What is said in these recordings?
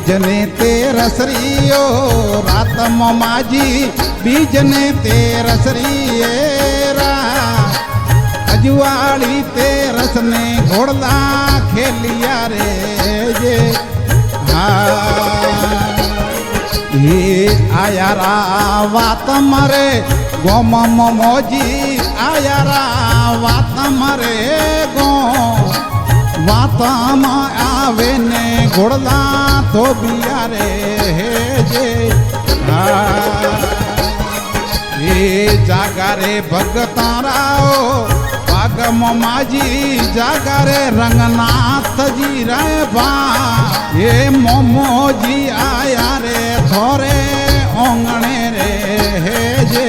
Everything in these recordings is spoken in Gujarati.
બીજને તે રસરીઓ રાતમાં માજી બીજને તે રસરીએ અજવાળી તે રસને ઘોડલા ખેલિયા રે જે હે આયારા વાત મરે ગોમ મોજી આયારા વાત મરે ગો વાતમાં આવે ને ઘોડલા ધોબિયા રે જે એ જાગારે ભગતારાઓ પાગમ માજી જાગારે રંગનાથજી રે ભા એ મોમોજી આયા રે થોરે ઓંગણે રે જે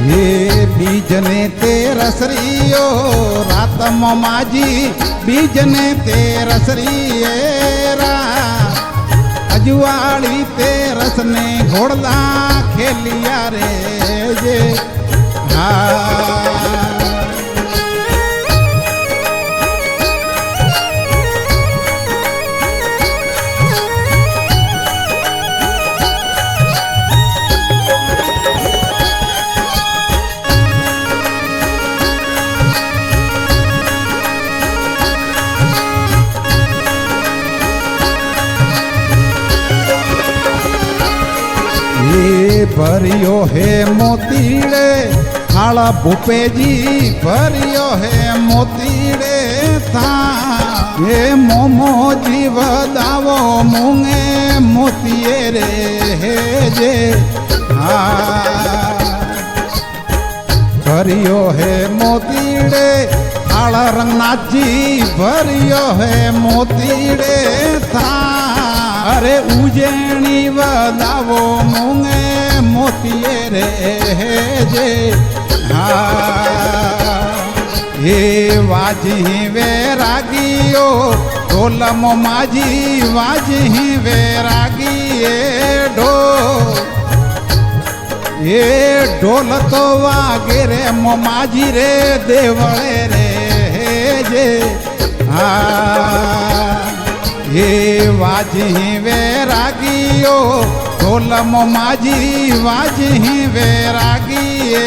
હે બીજને તે રસરીઓ રાતમાં માજી બીજને તે રસરીએ અજવાળી તે રસને ઘોડલા ખેલિયા રે જે ભર્યો હે મોતીડે હાળા ભૂપેજી ભર્યો હે મોતીડે થા હે મોમોજી વદાવો મૂંગે મોતીએ રે હે જે ભર્યો હે મોતીડે હાળા રંગનાથજી ભર્યો હે મોતીડે થા અરે ઉજેણી વદાવો મૂંગે મોતીએ રે જે હે વાજી વેરાગીઓ ઢોલમ માજી વાજી વેરાગીએ ઢો એ ઢોલ તો વાગે રે માજી રે દેવળે રે જે હે વાજી વેરાગીઓ ઢોલમ માજી વાજી વેરાગીએ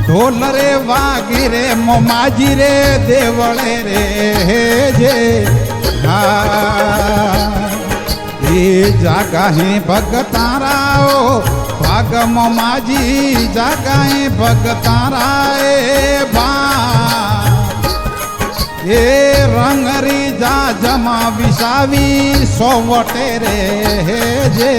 ઢોલ રે વાગી રે માજી રે દેવળે રે જે એ જાગાહી ભગતારાઓ ભાગમ માજી જાગાહી ભગતારાએ બા એ રંગરી જા જમા વિસાવી સોવટે રે જે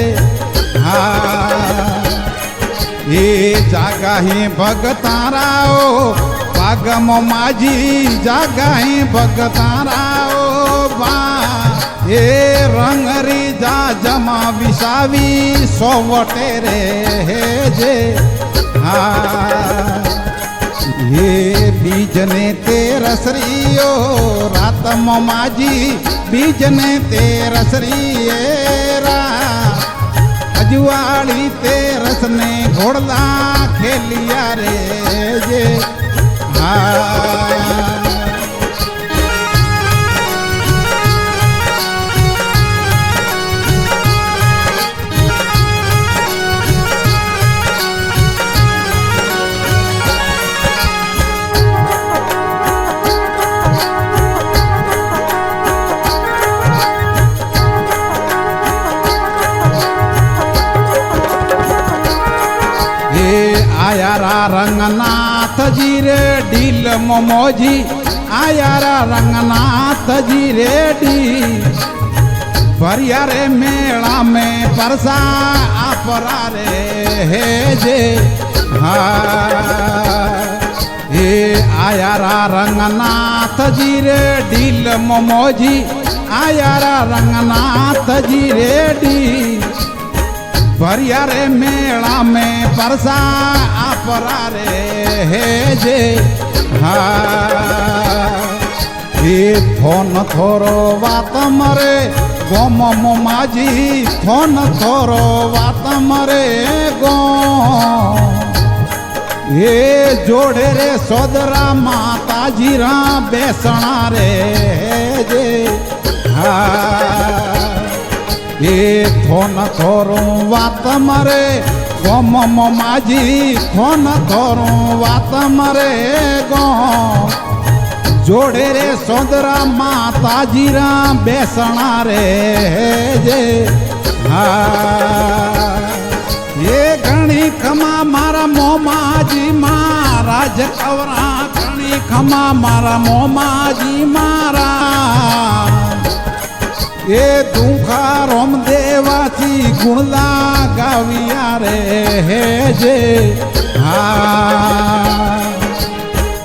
એ જાગાહી ભગતારાઓ પાગમ માજી જાગાહી ભગતારાઓ બા એ રંગરી જા જમા વિસાવી સોવટે રે જે હે બીજને તે રસરીઓ રાતમાં માજી બીજને તે રસરીએ અજવાળી તે રસને ઘોડલા ખેલિયા રે જે આયારા રંગનાથજી રે ડીલ મોમોજી આયારા રંગનાથજી રે ડી ભર્યા રે મેળા में परसा આપરા રે હે જે હે આયારા રંગનાથજી રે ડીલ મોમોજી આયારા રંગનાથજી રે ડી ભર્યા રે મેળા में परसा આપરા રે હે જે એ ફોન થોરો વાત મરે ગોમ માજી ફોન થોરો વાત મરે ગો એ જોડે રે સોદરા માતાજી રા બેસણા રે જે હા એ થોન થોરું વાત મરે ગોમ માજી થોન થોરું વાત મરે ગો જોડે રે સોદરા માતાજી રા બેસણા રે જે હા એ ઘણી ખમા મારા મોમાજી મહારાજ કવરા ઘણી ખમા મારા મોમાજી મારા એ દુખા રોમ દેવાથી ગુણલા ગાવિયા રે જે હા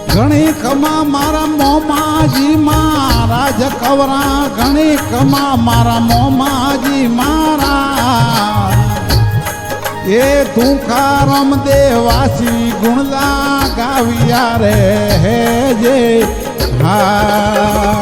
ઘણી ખમા મારા મોમાજી મહારાજ કવરા ઘણી ખમા મારા મોમાજી મારા એ દુખા રોમ દેવાસી ગુણલા ગાવિયા રે જે હા